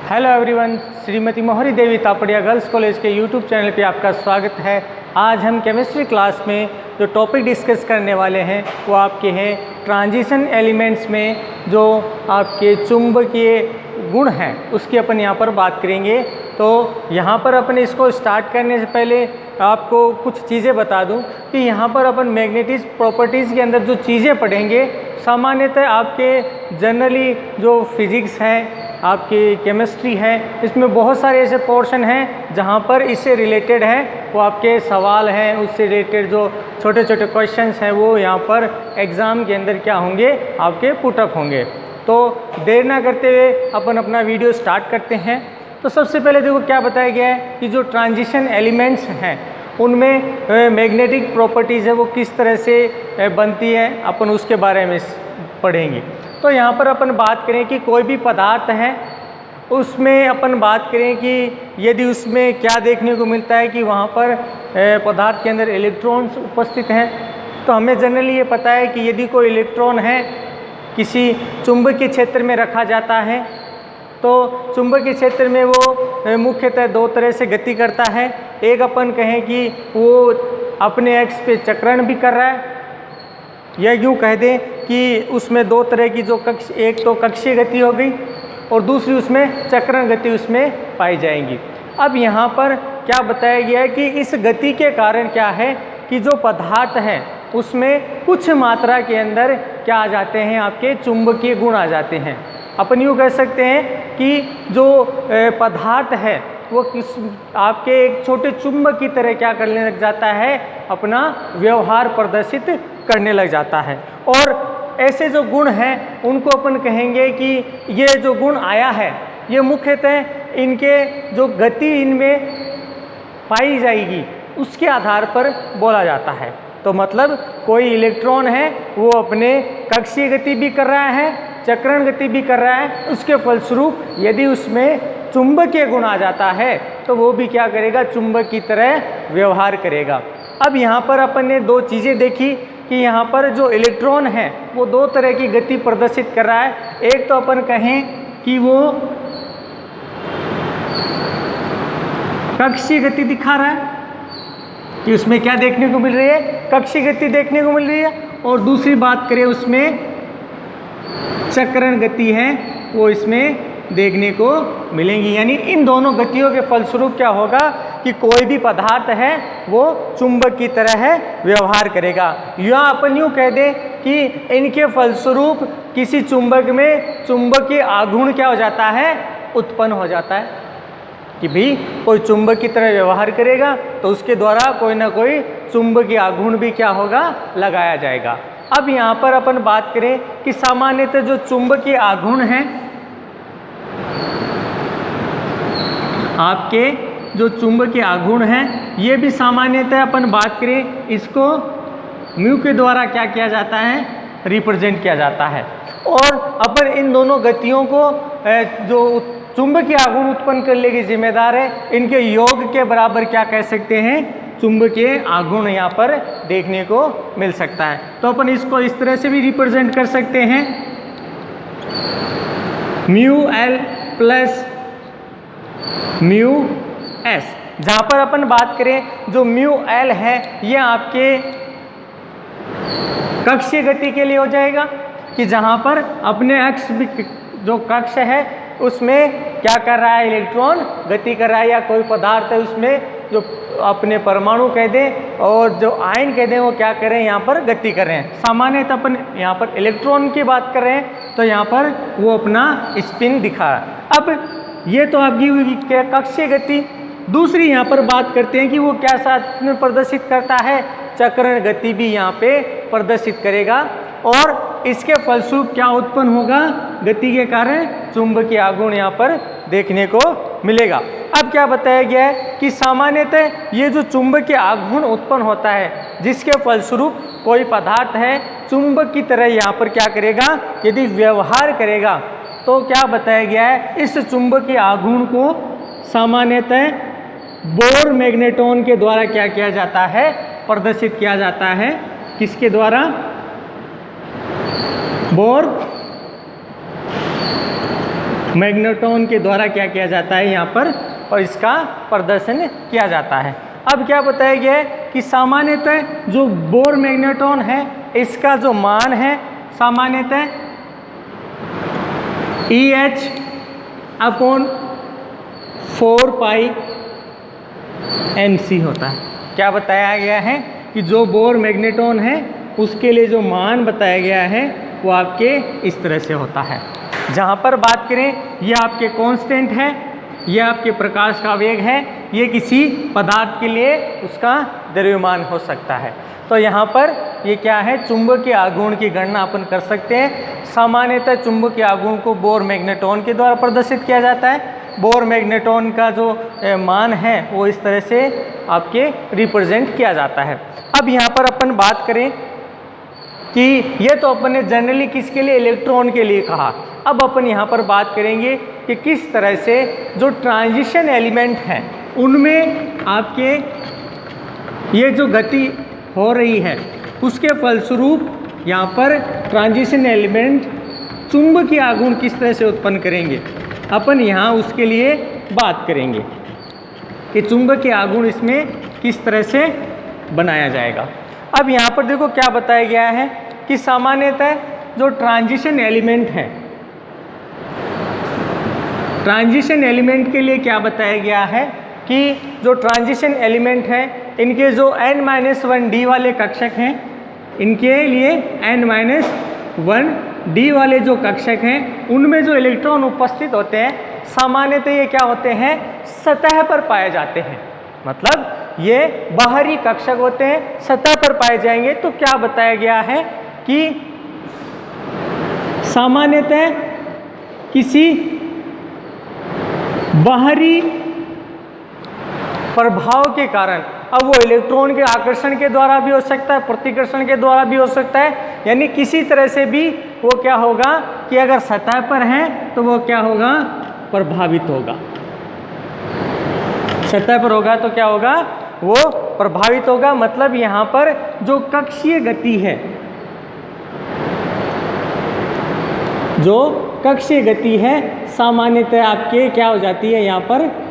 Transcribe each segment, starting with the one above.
Hello everyone, Shrimati मोहरी देवी Tapadia girls college के YouTube channel पे आपका स्वागत है। आज हम केमिस्ट्री क्लास में जो टॉपिक डिस्कस करने वाले हैं वो आपके हैं ट्रांजिशन एलिमेंट्स में जो आपके चुंबकीय गुण हैं उसकी अपन यहाँ पर बात करेंगे। तो यहाँ पर अपन इसको स्टार्ट करने से पहले आपको कुछ चीज़ें बता दूं कि यहाँ पर अपन मैग्नेटिक प्रॉपर्टीज़ के अंदर जो चीज़ें पढ़ेंगे सामान्यतः आपके जनरली जो फिज़िक्स है, आपकी केमिस्ट्री है, इसमें बहुत सारे ऐसे पोर्शन हैं जहाँ पर इससे रिलेटेड है वो आपके सवाल हैं, उससे रिलेटेड जो छोटे छोटे क्वेश्चंस हैं वो यहाँ पर एग्ज़ाम के अंदर क्या होंगे, आपके पुटअप होंगे। तो देर ना करते हुए अपन अपना वीडियो स्टार्ट करते हैं। तो सबसे पहले देखो क्या बताया गया है कि जो ट्रांजिशन एलिमेंट्स हैं उनमें मैग्नेटिक प्रॉपर्टीज़ है वो किस तरह से बनती है, अपन उसके बारे में पढ़ेंगे। तो यहाँ पर अपन बात करें कि कोई भी पदार्थ है उसमें अपन बात करें कि यदि उसमें क्या देखने को मिलता है कि वहाँ पर पदार्थ के अंदर इलेक्ट्रॉन्स उपस्थित हैं। तो हमें जनरली ये पता है कि यदि कोई इलेक्ट्रॉन है किसी चुंबकीय क्षेत्र में रखा जाता है तो चुंबकीय क्षेत्र में वो मुख्यतः दो तरह से गति करता है। एक अपन कहें कि वो अपने एक्स पे चक्रण भी कर रहा है, या यूँ कह दें कि उसमें दो तरह की जो कक्ष, एक तो कक्षीय गति हो गई और दूसरी उसमें चक्रण गति उसमें पाई जाएंगी। अब यहाँ पर क्या बताया गया है कि इस गति के कारण क्या है कि जो पदार्थ है उसमें कुछ मात्रा के अंदर क्या आ जाते हैं, आपके चुंबकीय गुण आ जाते हैं। अपन यूँ कह सकते हैं कि जो पदार्थ है वो किस आपके एक छोटे चुंबक की तरह क्या करने लग जाता है, अपना व्यवहार प्रदर्शित करने लग जाता है। और ऐसे जो गुण हैं उनको अपन कहेंगे कि ये जो गुण आया है ये मुख्यतः इनके जो गति इनमें पाई जाएगी उसके आधार पर बोला जाता है। तो मतलब कोई इलेक्ट्रॉन है वो अपने कक्षीय गति भी कर रहा है, चक्रण गति भी कर रहा है, उसके फलस्वरूप यदि उसमें चुंबकीय गुण आ जाता है तो वो भी क्या करेगा, चुंबक की तरह व्यवहार करेगा। अब यहाँ पर अपन ने दो चीज़ें देखी कि यहाँ पर जो इलेक्ट्रॉन है वो दो तरह की गति प्रदर्शित कर रहा है। एक तो अपन कहें कि वो कक्षीय गति दिखा रहा है कि उसमें क्या देखने को मिल रही है, कक्षीय गति देखने को मिल रही है, और दूसरी बात करें उसमें चक्रण गति है वो इसमें देखने को मिलेंगी। यानी इन दोनों गतियों के फलस्वरूप क्या होगा कि कोई भी पदार्थ है वो चुंबक की तरह है व्यवहार करेगा। या अपन यूँ कह दें कि इनके फलस्वरूप किसी चुंबक में चुंबकीय आघूर्ण क्या हो जाता है, उत्पन्न हो जाता है कि भी कोई चुंबक की तरह व्यवहार करेगा तो उसके द्वारा कोई ना कोई चुंबकीय आघूर्ण भी क्या होगा, लगाया जाएगा। अब यहाँ पर अपन बात करें कि सामान्यतः जो चुंबकीय आघूर्ण हैं, आपके जो चुंबकीय आघूर्ण हैं ये भी सामान्यतः अपन बात करें इसको म्यू के द्वारा क्या किया जाता है, रिप्रेजेंट किया जाता है। और अपन इन दोनों गतियों को जो चुंबकीय आघूर्ण उत्पन्न करने की जिम्मेदार है, इनके योग के बराबर क्या कह सकते हैं, चुंबकीय आघूर्ण यहाँ पर देखने को मिल सकता है। तो अपन इसको इस तरह से भी रिप्रेजेंट कर सकते हैं, mu L plus mu S. जहाँ पर अपन बात करें जो म्यू एल है ये आपके कक्षीय गति के लिए हो जाएगा कि जहाँ पर अपने अक्ष जो कक्ष है उसमें क्या कर रहा है, इलेक्ट्रॉन गति कर रहा है, या कोई पदार्थ है उसमें जो अपने परमाणु कह दें और जो आयन कह दें वो क्या कर रहे हैं, यहाँ पर गति कर रहे हैं। सामान्यतः अपन यहाँ पर इलेक्ट्रॉन की बात कर रहे हैं तो यहाँ पर वो अपना स्पिन दिखा रहा है। अब ये तो आपकी हुई कक्षीय गति। दूसरी यहाँ पर बात करते हैं कि वो क्या साथ में प्रदर्शित करता है, चक्रण गति भी यहाँ पे प्रदर्शित करेगा और इसके फलस्वरूप क्या उत्पन्न होगा, गति के कारण चुंबकीय आघूर्ण यहाँ पर देखने को मिलेगा। अब क्या बताया गया है कि सामान्यतः ये जो चुंबकीय आघूर्ण उत्पन्न होता है जिसके फलस्वरूप कोई पदार्थ है चुंबक की तरह यहाँ पर क्या करेगा, यदि व्यवहार करेगा तो क्या बताया गया है, इस चुंबकीय आघूर्ण को सामान्यतः बोर मैग्नेट्रॉन के द्वारा क्या किया जाता है, प्रदर्शित किया जाता है। किसके द्वारा, बोर मैग्नेट्रॉन के द्वारा क्या किया जाता है यहाँ पर, और इसका प्रदर्शन किया जाता है। अब क्या बताया गया है कि सामान्यतः जो बोर मैग्नेट्रॉन है इसका जो मान है सामान्यतः EH/4πmc होता है। क्या बताया गया है कि जो बोर मैग्नेट्रॉन है उसके लिए जो मान बताया गया है वो आपके इस तरह से होता है। जहाँ पर बात करें ये आपके कांस्टेंट है, ये आपके प्रकाश का वेग है, ये किसी पदार्थ के लिए उसका द्रव्यमान हो सकता है। तो यहाँ पर ये क्या है, चुंबकीय आघूर्ण की गणना अपन कर सकते हैं। सामान्यतः चुंबकीय आघूर्ण को बोर मैग्नेट्रॉन के द्वारा प्रदर्शित किया जाता है। बोर मैग्नेट्रॉन का जो मान है वो इस तरह से आपके रिप्रेजेंट किया जाता है। अब यहाँ पर अपन बात करें कि ये तो अपन ने जनरली किसके लिए, इलेक्ट्रॉन के लिए कहा। अब अपन यहाँ पर बात करेंगे कि किस तरह से जो ट्रांजिशन एलिमेंट हैं उनमें आपके ये जो गति हो रही है उसके फलस्वरूप यहाँ पर ट्रांजिशन एलिमेंट चुंबकीय आघूर्ण किस तरह से उत्पन्न करेंगे। अपन यहाँ उसके लिए बात करेंगे कि चुंबकीय आघूर्ण इसमें किस तरह से बनाया जाएगा। अब यहाँ पर देखो क्या बताया गया है कि सामान्यतः जो ट्रांजिशन एलिमेंट है, ट्रांजिशन एलिमेंट के लिए क्या बताया गया है कि जो ट्रांजिशन एलिमेंट है इनके जो n-1d वाले कक्षक हैं, इनके लिए n-1d वाले जो कक्षक हैं उनमें जो इलेक्ट्रॉन उपस्थित होते हैं सामान्यतः ये क्या होते हैं, सतह पर पाए जाते हैं। मतलब ये बाहरी कक्षक होते हैं, सतह पर पाए जाएंगे। तो क्या बताया गया है कि सामान्यतः किसी बाहरी प्रभाव के कारण, अब वो इलेक्ट्रॉन के आकर्षण के द्वारा भी हो सकता है, प्रतिकर्षण के द्वारा भी हो सकता है, यानी किसी तरह से भी वो क्या होगा कि अगर सतह पर है तो वो क्या होगा, प्रभावित होगा। सतह पर होगा तो क्या होगा, वो प्रभावित होगा। मतलब यहाँ पर जो कक्षीय गति है, जो कक्षीय गति है सामान्यतः आपके क्या हो जाती है, यहाँ पर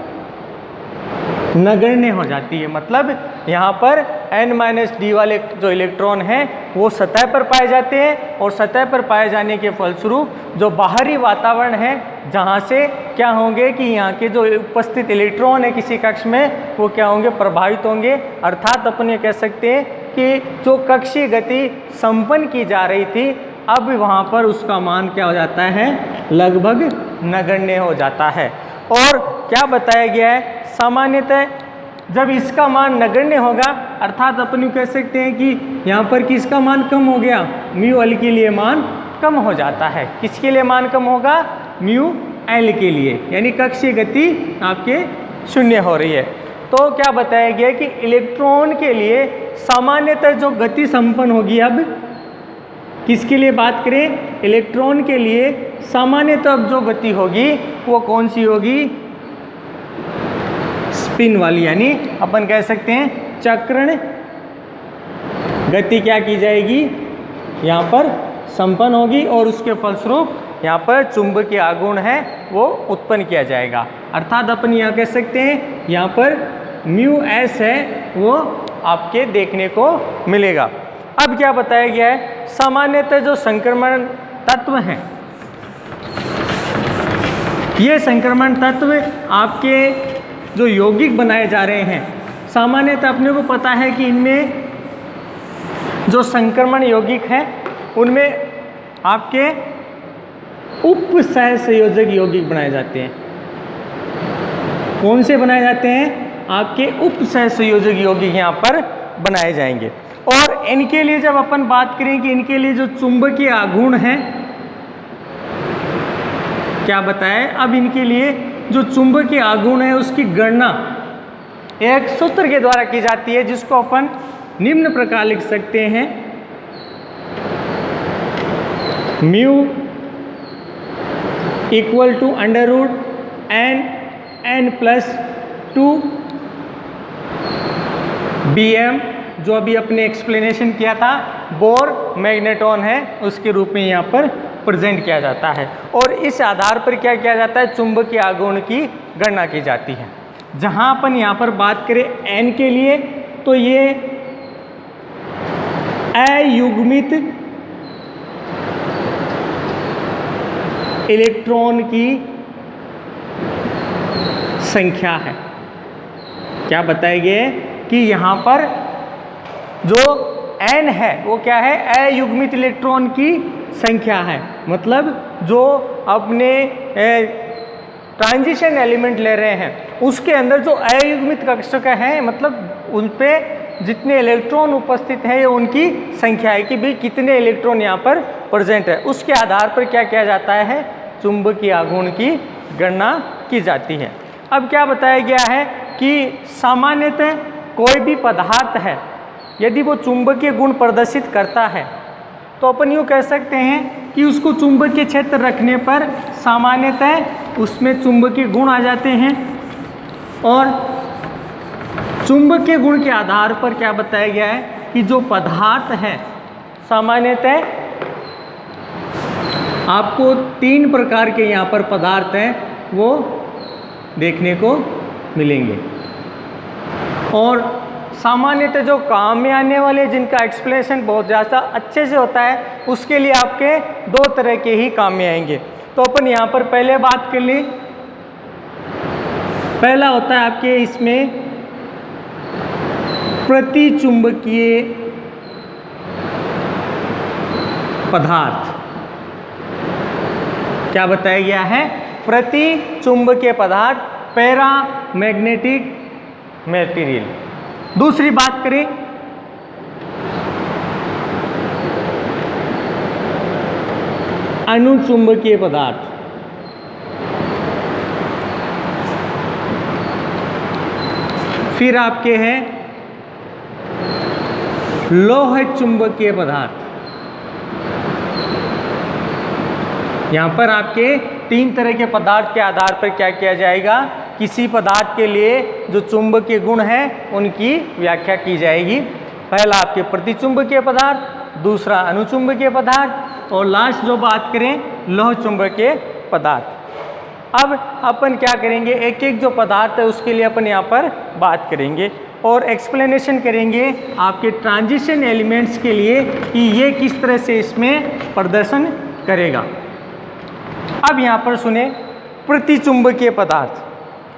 नगण्य हो जाती है। मतलब यहाँ पर n-d वाले जो इलेक्ट्रॉन हैं वो सतह पर पाए जाते हैं और सतह पर पाए जाने के फलस्वरूप जो बाहरी वातावरण है जहाँ से क्या होंगे कि यहाँ के जो उपस्थित इलेक्ट्रॉन है किसी कक्ष में वो क्या होंगे, प्रभावित होंगे। अर्थात अपन ये कह सकते हैं कि जो कक्षीय गति संपन्न की जा रही थी अब वहाँ पर उसका मान क्या हो जाता है, लगभग नगण्य हो जाता है। और क्या बताया गया है, सामान्यतः जब इसका मान नगण्य होगा अर्थात अपन यूँ कह सकते हैं कि यहाँ पर किसका मान कम हो गया, म्यू एल के लिए मान कम हो जाता है। किसके लिए मान कम होगा, म्यू एल के लिए, यानी कक्षीय गति आपके शून्य हो रही है। तो क्या बताया गया कि इलेक्ट्रॉन के लिए सामान्यतः जो गति संपन्न होगी, अब किसके लिए बात करें, इलेक्ट्रॉन के लिए सामान्यतः अब जो गति होगी वो कौन सी होगी, स्पिन वाली, यानी अपन कह सकते हैं चक्रण गति क्या की जाएगी, यहाँ पर संपन्न होगी और उसके फलस्वरूप यहाँ पर चुंबकीय आघूर्ण है वो उत्पन्न किया जाएगा। अर्थात अपन यहाँ कह सकते हैं यहाँ पर म्यू एस है वो आपके देखने को मिलेगा। अब क्या बताया गया है, सामान्यतः जो संक्रमण तत्व हैं, ये संक्रमण तत्व आपके जो यौगिक बनाए जा रहे हैं, सामान्यतः अपने को पता है कि इनमें जो संक्रमण यौगिक हैं उनमें आपके उप सहसंयोजक यौगिक बनाए जाते हैं। कौन से बनाए जाते हैं, आपके उप सहसंयोजक यौगिक यहाँ पर बनाए जाएंगे। और इनके लिए जब अपन बात करें कि इनके लिए जो चुंबकीय आघूर्ण है क्या बताएं, अब इनके लिए जो चुंबकीय आघूर्ण है उसकी गणना एक सूत्र के द्वारा की जाती है जिसको अपन निम्न प्रकार लिख सकते हैं, mu equal to √n+2 Bm, जो अभी अपने एक्सप्लेनेशन किया था बोर मैग्नेट्रॉन है उसके रूप में यहाँ पर प्रेजेंट किया जाता है और इस आधार पर क्या किया जाता है, चुंबकीय आघूर्ण की गणना की जाती है। जहाँ अपन यहाँ पर बात करें n के लिए तो ये अयुग्मित इलेक्ट्रॉन की संख्या है। क्या बताया गया है कि यहाँ पर जो n है वो क्या है, अयुग्मित इलेक्ट्रॉन की संख्या है। मतलब जो अपने ट्रांजिशन एलिमेंट ले रहे हैं उसके अंदर जो अयुग्मित कक्षक है, मतलब उन पे जितने इलेक्ट्रॉन उपस्थित हैं ये उनकी संख्या है कि भाई कितने इलेक्ट्रॉन यहाँ पर प्रेजेंट है। उसके आधार पर क्या किया जाता है, चुंबकीय आघूर्ण की गणना की जाती है। अब क्या बताया गया है कि सामान्यतः कोई भी पदार्थ है यदि वो चुंबकीय गुण प्रदर्शित करता है तो अपन यूँ कह सकते हैं कि उसको चुंबकीय क्षेत्र रखने पर सामान्यतः उसमें चुंबकीय गुण आ जाते हैं और चुंबकीय गुण के आधार पर क्या बताया गया है कि जो पदार्थ है सामान्यतः आपको 3 प्रकार के यहाँ पर पदार्थ हैं वो देखने को मिलेंगे और सामान्यतः जो काम में आने वाले जिनका एक्सप्लेनेशन बहुत ज़्यादा अच्छे से होता है उसके लिए आपके 2 तरह के ही काम में आएंगे। तो अपन यहाँ पर पहले बात कर ली, पहला होता है आपके इसमें प्रतिचुंबकीय पदार्थ। क्या बताया गया है, प्रतिचुंबकीय पदार्थ, पैरामैग्नेटिक मटेरियल। दूसरी बात करें अनुचुंबकीय पदार्थ। फिर आपके हैं लोह चुंबकीय पदार्थ। यहाँ पर आपके 3 तरह के पदार्थ के आधार पर क्या किया जाएगा, किसी पदार्थ के लिए जो चुंबकीय गुण है उनकी व्याख्या की जाएगी। पहला आपके प्रतिचुंबकीय पदार्थ, दूसरा अनुचुंबकीय पदार्थ और लास्ट जो बात करें लौह चुंबकीय पदार्थ। अब अपन क्या करेंगे, एक एक जो पदार्थ है उसके लिए अपन यहाँ पर बात करेंगे और एक्सप्लेनेशन करेंगे आपके ट्रांजिशन एलिमेंट्स के लिए कि ये किस तरह से इसमें प्रदर्शन करेगा। अब यहाँ पर सुने प्रतिचुंबकीय पदार्थ।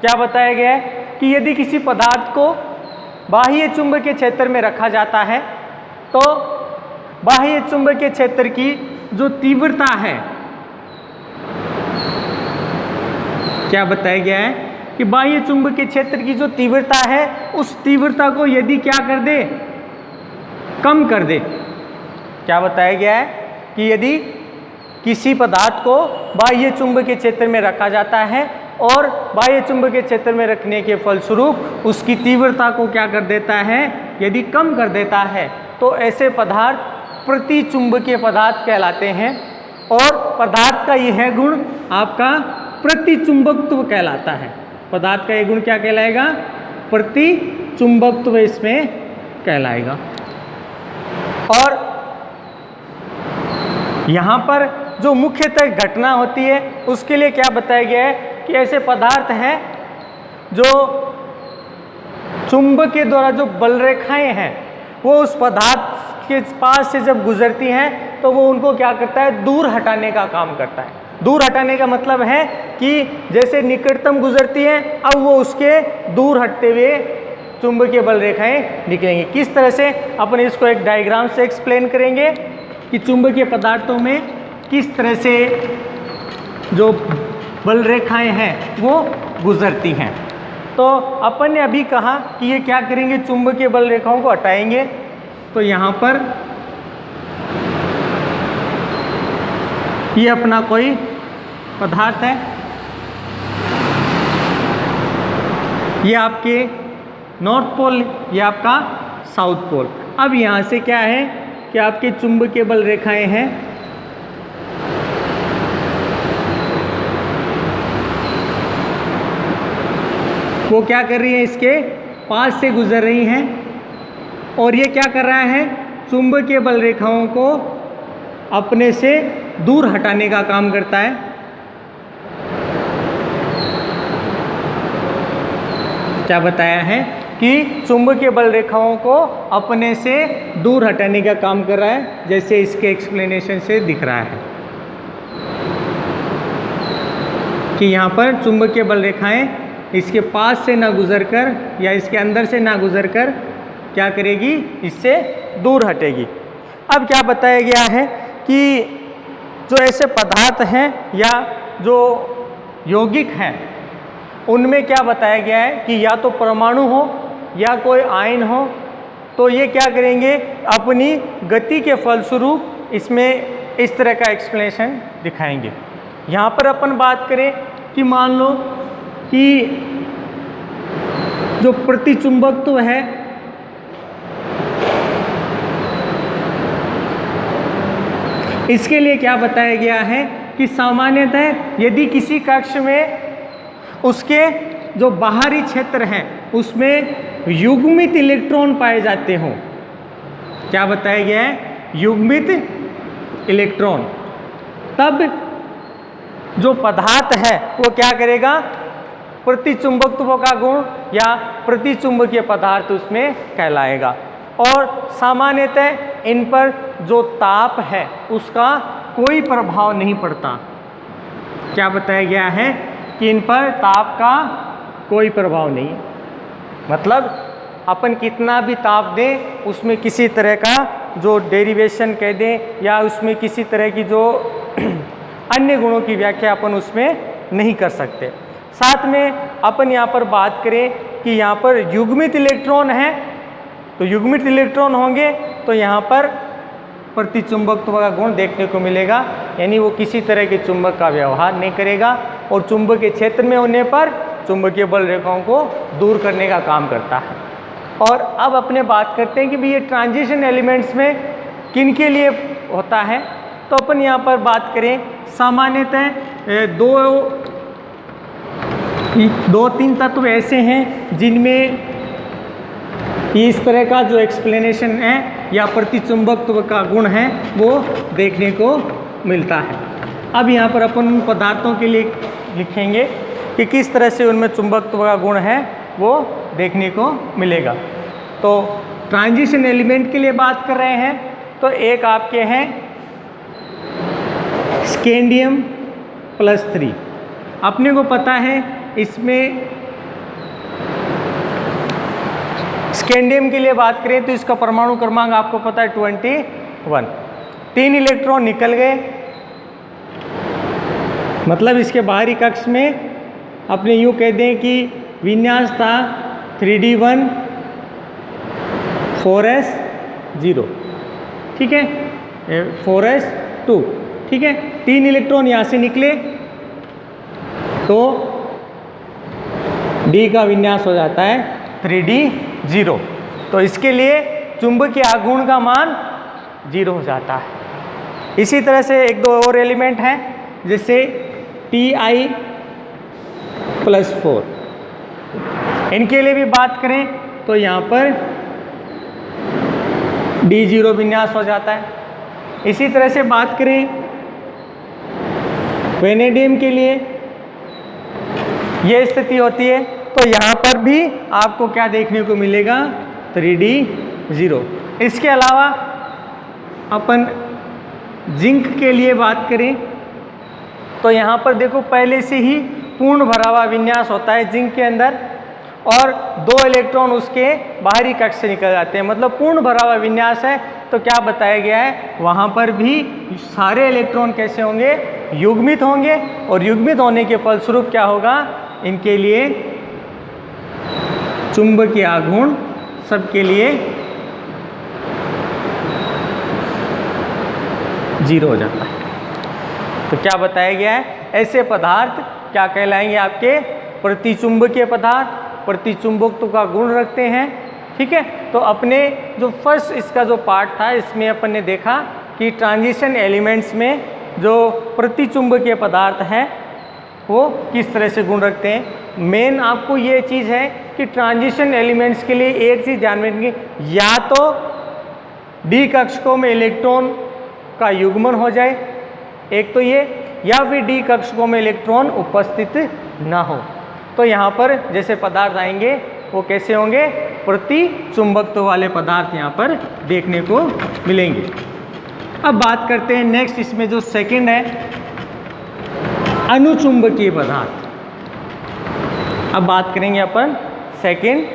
क्या बताया गया है कि यदि किसी पदार्थ को बाह्य चुंबकीय क्षेत्र में रखा जाता है तो बाह्य चुंबकीय क्षेत्र की जो तीव्रता है, क्या बताया गया है कि बाह्य चुंबकीय क्षेत्र की जो तीव्रता है उस तीव्रता को यदि क्या कर दे, कम कर दे। क्या बताया गया है कि यदि किसी पदार्थ को बाह्य चुंबकीय क्षेत्र में रखा जाता है और बाह्य चुंबकीय क्षेत्र में रखने के फलस्वरूप उसकी तीव्रता को क्या कर देता है, यदि कम कर देता है तो ऐसे पदार्थ प्रतिचुंबकीय पदार्थ कहलाते हैं। और पदार्थ का यह गुण आपका प्रतिचुंबकत्व कहलाता है। पदार्थ का यह गुण क्या कहलाएगा, प्रतिचुंबकत्व इसमें कहलाएगा। और यहाँ पर जो मुख्यतः घटना होती है उसके लिए क्या बताया गया है कि ऐसे पदार्थ हैं जो चुंबक के द्वारा जो बल रेखाएं हैं वो उस पदार्थ के पास से जब गुजरती हैं तो वो उनको क्या करता है, दूर हटाने का काम करता है। दूर हटाने का मतलब है कि जैसे निकटतम गुजरती है अब वो उसके दूर हटते हुए चुंबकीय बल रेखाएं निकलेंगी। किस तरह से, अपन इसको एक डायग्राम से एक्सप्लेन करेंगे कि चुंबकीय पदार्थों में किस तरह से जो बल रेखाएं हैं वो गुजरती हैं। तो अपन ने अभी कहा कि ये क्या करेंगे, चुंबकीय बल रेखाओं को हटाएंगे। तो यहाँ पर ये अपना कोई पदार्थ है, ये आपके नॉर्थ पोल, ये आपका साउथ पोल। अब यहाँ से क्या है कि आपके चुंबकीय बल रेखाएं हैं वो क्या कर रही है, इसके पास से गुजर रही हैं और ये क्या कर रहा है, चुंबकीय बल रेखाओं को अपने से दूर हटाने का काम करता है। क्या बताया है कि चुंबकीय बल रेखाओं को अपने से दूर हटाने का काम कर रहा है, जैसे इसके एक्सप्लेनेशन से दिख रहा है कि यहाँ पर चुंबकीय बल रेखाएं इसके पास से ना गुजरकर या इसके अंदर से ना गुजरकर क्या करेगी, इससे दूर हटेगी। अब क्या बताया गया है कि जो ऐसे पदार्थ हैं या जो यौगिक हैं उनमें क्या बताया गया है कि या तो परमाणु हो या कोई आयन हो, तो ये क्या करेंगे, अपनी गति के फलस्वरूप इसमें इस तरह का एक्सप्लेनेशन दिखाएंगे। यहाँ पर अपन बात करें कि मान लो कि जो प्रतिचुंबकत्व है इसके लिए क्या बताया गया है कि सामान्यतः यदि किसी कक्ष में उसके जो बाहरी क्षेत्र हैं उसमें युग्मित इलेक्ट्रॉन पाए जाते हों, क्या बताया गया है, युग्मित इलेक्ट्रॉन, तब जो पदार्थ है वो क्या करेगा, प्रतिचुंबकत्व का गुण या प्रतिचुंबकीय पदार्थ उसमें कहलाएगा। और सामान्यतः इन पर जो ताप है उसका कोई प्रभाव नहीं पड़ता। क्या बताया गया है कि इन पर ताप का कोई प्रभाव नहीं, मतलब अपन कितना भी ताप दें उसमें किसी तरह का जो डेरिवेशन कह दें या उसमें किसी तरह की जो अन्य गुणों की व्याख्या अपन उसमें नहीं कर सकते। साथ में अपन यहाँ पर बात करें कि यहाँ पर युग्मित इलेक्ट्रॉन है, तो युग्मित इलेक्ट्रॉन होंगे तो यहाँ पर प्रतिचुंबकत्व का गुण देखने को मिलेगा, यानी वो किसी तरह के चुंबक का व्यवहार नहीं करेगा और चुंबकीय क्षेत्र में होने पर चुंबकीय बल रेखाओं को दूर करने का काम करता है। और अब अपने बात करते हैं कि भाई ये ट्रांजिशन एलिमेंट्स में किन के लिए होता है, तो अपन यहाँ पर बात करें सामान्यतः दो तीन तत्व ऐसे हैं जिनमें इस तरह का जो एक्सप्लेनेशन है या प्रतिचुंबकत्व का गुण है वो देखने को मिलता है। अब यहाँ पर अपन उन पदार्थों के लिए लिखेंगे कि किस तरह से उनमें चुंबकत्व का गुण है वो देखने को मिलेगा। तो ट्रांजिशन एलिमेंट के लिए बात कर रहे हैं तो एक आपके हैं स्कैंडियम +3। अपने को पता है इसमें स्कैंडियम के लिए बात करें तो इसका परमाणु क्रमांक आपको पता है 21। 3 इलेक्ट्रॉन निकल गए, मतलब इसके बाहरी कक्ष में अपने यूँ कह दें कि विन्यास था 3d1 4s0, ठीक है, 4s2, ठीक है। 3 इलेक्ट्रॉन यहाँ से निकले तो D का विन्यास हो जाता है 3d0, तो इसके लिए चुंबकीय आघूर्ण का मान 0 हो जाता है। इसी तरह से एक दो और एलिमेंट हैं जैसे Ti+4, इनके लिए भी बात करें तो यहाँ पर D0 विन्यास हो जाता है। इसी तरह से बात करें वेनेडियम के लिए ये स्थिति होती है, तो यहाँ पर भी आपको क्या देखने को मिलेगा 3d0। इसके अलावा अपन जिंक के लिए बात करें तो यहाँ पर देखो पहले से ही पूर्ण भरा हुआ विन्यास होता है जिंक के अंदर और 2 इलेक्ट्रॉन उसके बाहरी कक्ष से निकल जाते हैं, मतलब पूर्ण भरा हुआ विन्यास है। तो क्या बताया गया है, वहाँ पर भी सारे इलेक्ट्रॉन कैसे होंगे, युग्मित होंगे और युग्मित होने के फलस्वरूप क्या होगा, इनके लिए चुंबकीय आघूर्ण सबके लिए 0 हो जाता है। तो क्या बताया गया है, ऐसे पदार्थ क्या कहलाएंगे, आपके प्रतिचुंबकीय पदार्थ, प्रतिचुंबकत्व का गुण रखते हैं, ठीक है। तो अपने जो फर्स्ट इसका जो पार्ट था इसमें अपन ने देखा कि ट्रांजिशन एलिमेंट्स में जो प्रतिचुंबकीय पदार्थ हैं वो किस तरह से गुण रखते हैं। मेन आपको ये चीज़ है कि ट्रांजिशन एलिमेंट्स के लिए एक चीज़ ध्यान में रखनी, या तो डी कक्षकों में इलेक्ट्रॉन का युग्मन हो जाए, एक तो ये, या फिर डी कक्षकों में इलेक्ट्रॉन उपस्थित ना हो। तो यहाँ पर जैसे पदार्थ आएंगे वो कैसे होंगे, प्रति चुंबकत्व वाले पदार्थ यहाँ पर देखने को मिलेंगे। अब बात करते हैं नेक्स्ट, इसमें जो सेकंड है अनुचुंबकीय पदार्थ। अब बात करेंगे अपन सेकंड,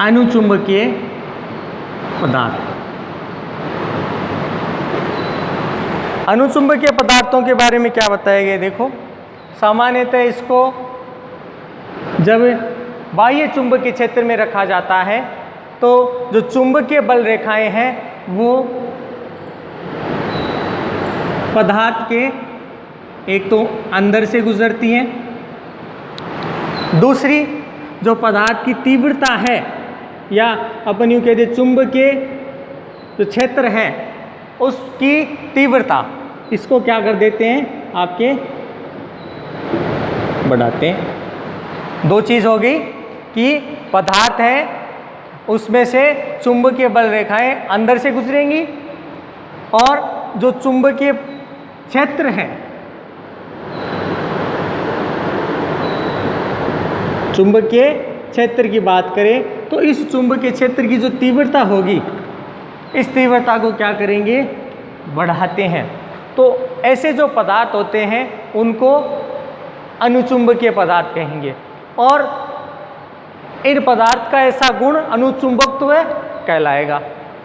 अनुचुंबकीय पदार्थ। अनुचुंबकीय पदार्थों के बारे में क्या बताया गया, देखो सामान्यतः इसको जब बाह्य चुंबकीय क्षेत्र में रखा जाता है तो जो चुंबकीय बल रेखाएं हैं वो पदार्थ के एक तो अंदर से गुजरती हैं, दूसरी जो पदार्थ की तीव्रता है या अपन यूँ कहते चुंबकीय जो क्षेत्र है उसकी तीव्रता, इसको क्या कर देते हैं आपके बढ़ाते हैं। दो चीज़ हो गई कि पदार्थ है उसमें से चुंबकीय बल रेखाएं अंदर से गुजरेंगी और जो चुंबकीय क्षेत्र है, चुंबकीय क्षेत्र की बात करें तो इस चुंबकीय क्षेत्र की जो तीव्रता होगी इस तीव्रता को क्या करेंगे, बढ़ाते हैं। तो ऐसे जो पदार्थ होते हैं उनको अनुचुंबकीय पदार्थ कहेंगे और इन पदार्थ का ऐसा गुण अनुचुंबकत्व कहलाएगा।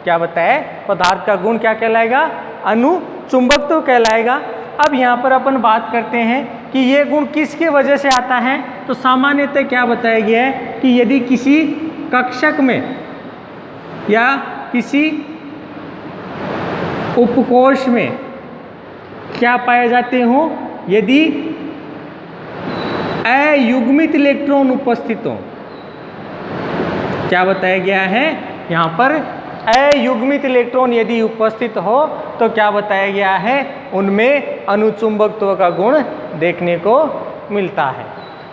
क्या बताया, पदार्थ का गुण क्या कहलाएगा, अनुचुंबकत्व कहलाएगा। अब यहाँ पर अपन बात करते हैं कि ये गुण किसके वजह से आता है, तो सामान्यतः क्या बताया गया है कि यदि किसी कक्षक में या किसी उपकोष में क्या पाए जाते हों, यदि अयुग्मित इलेक्ट्रॉन उपस्थित हो। क्या बताया गया है यहाँ पर, अयुग्मित इलेक्ट्रॉन यदि उपस्थित हो तो क्या बताया गया है, उनमें अनुचुंबकत्व का गुण देखने को मिलता है।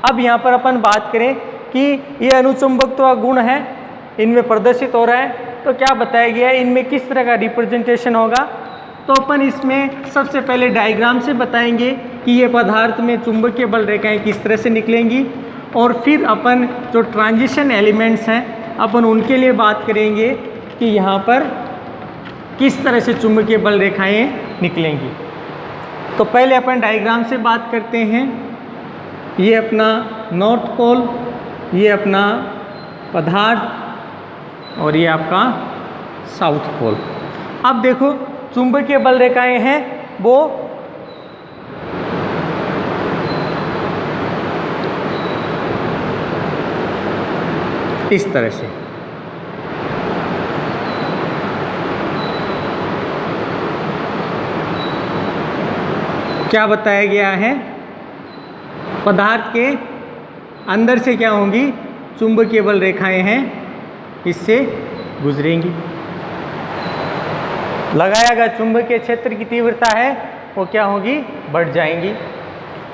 अब यहाँ पर अपन बात करें कि ये अनुचुंबकत्व का गुण है इनमें प्रदर्शित हो रहा है, तो क्या बताया गया है इनमें किस तरह का रिप्रेजेंटेशन होगा। तो अपन इसमें सबसे पहले डायग्राम से बताएंगे कि ये पदार्थ में चुंबकीय बल रेखाएं किस तरह से निकलेंगी और फिर अपन जो ट्रांजिशन एलिमेंट्स हैं अपन उनके लिए बात करेंगे कि यहाँ पर किस तरह से चुंबकीय बल रेखाएं निकलेंगी। तो पहले अपन डायग्राम से बात करते हैं। ये अपना नॉर्थ पोल, ये अपना पदार्थ और ये आपका साउथ पोल। अब देखो चुंबकीय बल रेखाएं हैं वो इस तरह से, क्या बताया गया है, पदार्थ के अंदर से क्या होंगी, चुंबकीय बल रेखाएं हैं इससे गुजरेंगी। लगाया गया चुंबकीय क्षेत्र की तीव्रता है वो क्या होगी, बढ़ जाएंगी।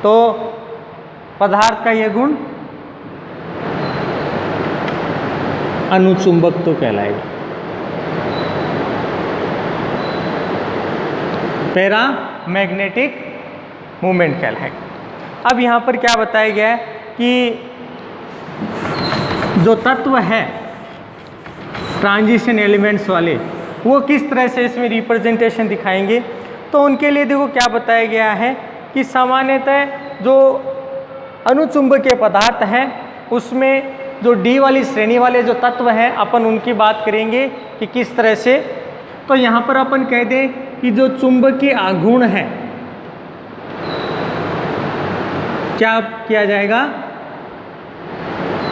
तो पदार्थ का यह गुण अनुचुंबक तो कहलाएगा। पैरा मैग्नेटिक मूवमेंट कहलाएगा। अब यहाँ पर क्या बताया गया है कि जो तत्व है ट्रांजिशन एलिमेंट्स वाले वो किस तरह से इसमें रिप्रेजेंटेशन दिखाएंगे। तो उनके लिए देखो क्या बताया गया है कि सामान्यतः जो अनुचुंबकीय पदार्थ हैं उसमें जो डी वाली श्रेणी वाले जो तत्व हैं अपन उनकी बात करेंगे कि किस तरह से। तो यहाँ पर अपन कह दें कि जो चुंबकीय आघूर्ण है क्या किया जाएगा,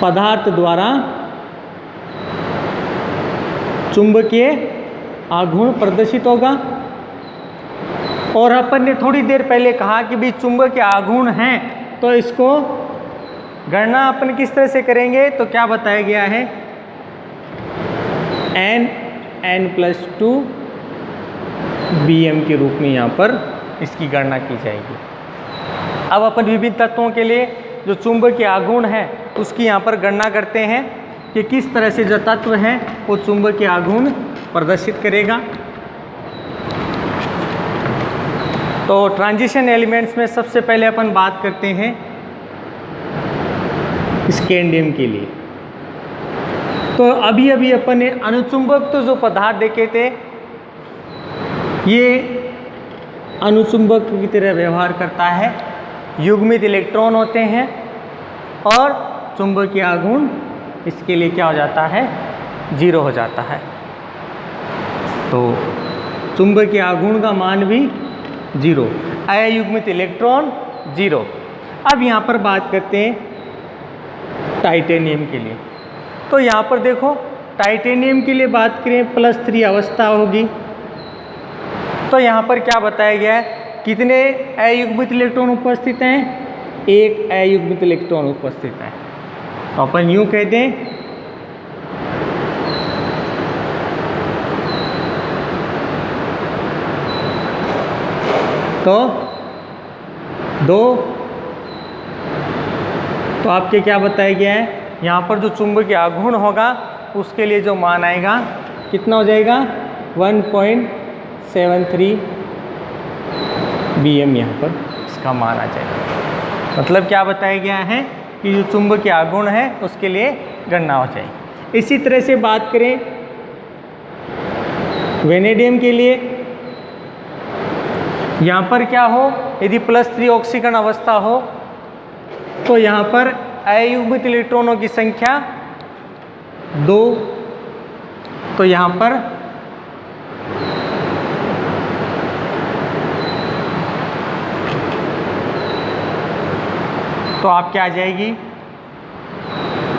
पदार्थ द्वारा चुंबकीय आघूर्ण प्रदर्शित होगा। और अपन ने थोड़ी देर पहले कहा कि भी चुंबकीय आघूर्ण हैं तो इसको गणना अपन किस तरह से करेंगे। तो क्या बताया गया है, n+2 Bm के रूप में यहाँ पर इसकी गणना की जाएगी। अब अपन विभिन्न तत्वों के लिए जो चुंबकीय आघूर्ण है उसकी यहाँ पर गणना करते हैं कि किस तरह से जो तत्व है वो चुंबकीय आघूर्ण प्रदर्शित करेगा। तो ट्रांजिशन एलिमेंट्स में सबसे पहले अपन बात करते हैं स्कैंडियम के लिए। तो अभी अभी अपन ने अनुचुंबक तो जो पदार्थ देखे थे ये अनुचुंबक की तरह व्यवहार करता है, युग्मित इलेक्ट्रॉन होते हैं और चुंबकीय आघूर्ण इसके लिए क्या हो जाता है, 0 हो जाता है। तो चुंबकीय आघूर्ण का मान भी 0, अयुग्मित इलेक्ट्रॉन 0। अब यहाँ पर बात करते हैं टाइटेनियम के लिए। तो यहाँ पर देखो टाइटेनियम के लिए बात करें +3 अवस्था होगी। तो यहाँ पर क्या बताया गया है, कितने अयुग्मित इलेक्ट्रॉन उपस्थित हैं, 1 अयुग्मित इलेक्ट्रॉन उपस्थित है। तो अपन यूँ कहते हैं तो 2। तो आपके क्या बताया गया है, यहाँ पर जो चुंबकीय आघूर्ण होगा उसके लिए जो मान आएगा कितना हो जाएगा, 1.73 BM यहाँ पर इसका मान आ जाएगा। मतलब क्या बताया गया है कि जो चुंबकीय आघूर्ण है उसके लिए गणना हो जाएगी। इसी तरह से बात करें वेनेडियम के लिए, यहाँ पर क्या हो, यदि +3 ऑक्सीकरण अवस्था हो तो यहाँ पर अयुग्मित इलेक्ट्रॉनों की संख्या 2। तो यहाँ पर तो आप क्या आ जाएगी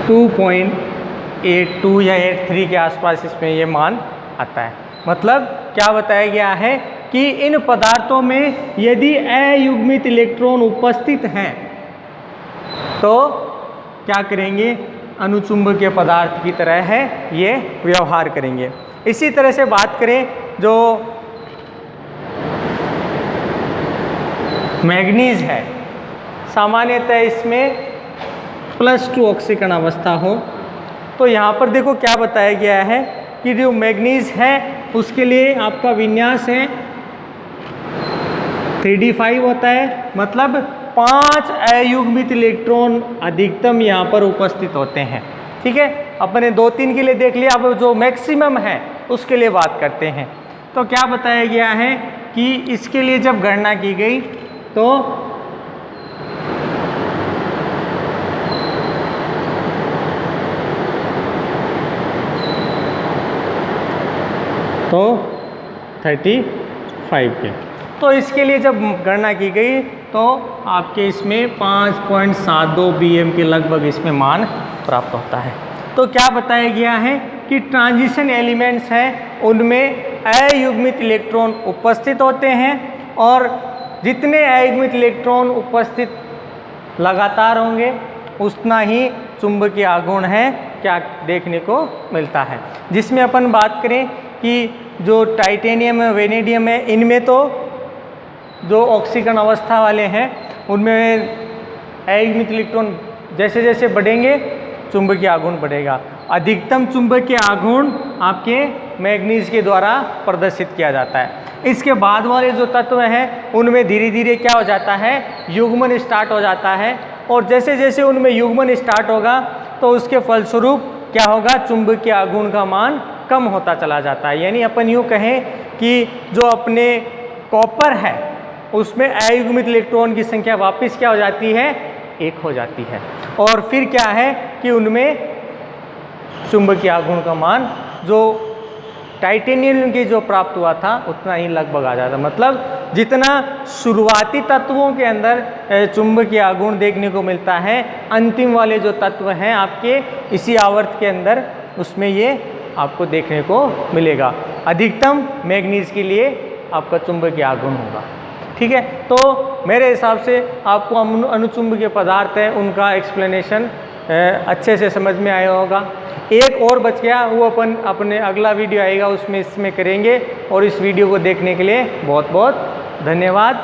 2.82 या 83 के आसपास इसमें ये मान आता है। मतलब क्या बताया गया है कि इन पदार्थों में यदि अयुग्मित इलेक्ट्रॉन उपस्थित हैं तो क्या करेंगे, अनुचुंबकीय पदार्थ की तरह है ये व्यवहार करेंगे। इसी तरह से बात करें जो मैग्नीज है, सामान्यतः इसमें +2 ऑक्सीकरण अवस्था हो। तो यहाँ पर देखो क्या बताया गया है कि जो मैग्नीज है उसके लिए आपका विन्यास है 3d5 होता है। मतलब 5 अयुग्मित इलेक्ट्रॉन अधिकतम यहाँ पर उपस्थित होते हैं। ठीक है, अपने 2-3 के लिए देख लिया, अब जो मैक्सिमम है उसके लिए बात करते हैं। तो क्या बताया गया है कि इसके लिए जब गणना की गई तो 35 के, तो इसके लिए जब गणना की गई तो आपके इसमें 5.72 BM के लगभग इसमें मान प्राप्त होता है। तो क्या बताया गया है कि ट्रांजिशन एलिमेंट्स हैं उनमें अयुग्मित इलेक्ट्रॉन उपस्थित होते हैं और जितने अयुग्मित इलेक्ट्रॉन उपस्थित लगातार होंगे उतना ही चुंबकीय आघूर्ण है क्या देखने को मिलता है। जिसमें अपन बात करें कि जो टाइटेनियम है, वेनेडियम है, इनमें तो जो ऑक्सीकरण अवस्था वाले हैं उनमें अयुग्मित इलेक्ट्रॉन जैसे जैसे बढ़ेंगे चुंबकीय आघूर्ण बढ़ेगा। अधिकतम चुंबकीय आघूर्ण आपके मैग्नीज के द्वारा प्रदर्शित किया जाता है। इसके बाद वाले जो तत्व हैं उनमें धीरे धीरे क्या हो जाता है, युग्मन स्टार्ट हो जाता है और जैसे जैसे उनमें युग्मन स्टार्ट होगा तो उसके फलस्वरूप क्या होगा, चुंबकीय आघूर्ण का मान कम होता चला जाता है। यानी अपन यूँ कहें कि जो अपने कॉपर है उसमें अयुग्मित इलेक्ट्रॉन की संख्या वापस क्या हो जाती है, 1 हो जाती है और फिर क्या है कि उनमें चुंबकीय आघूर्ण का मान जो टाइटेनियम की जो प्राप्त हुआ था उतना ही लगभग आ जाता। मतलब जितना शुरुआती तत्वों के अंदर चुंबकीय आघूर्ण देखने को मिलता है, अंतिम वाले जो तत्व हैं आपके इसी आवर्त के अंदर उसमें ये आपको देखने को मिलेगा। अधिकतम मैग्नीज के लिए आपका चुंबकीय आघूर्ण होगा। ठीक है, तो मेरे हिसाब से आपको अनुचुंबकीय पदार्थ है उनका एक्सप्लेनेशन अच्छे से समझ में आया होगा। एक और बच गया, वो अपन अपने अगला वीडियो आएगा उसमें इसमें करेंगे। और इस वीडियो को देखने के लिए बहुत बहुत धन्यवाद।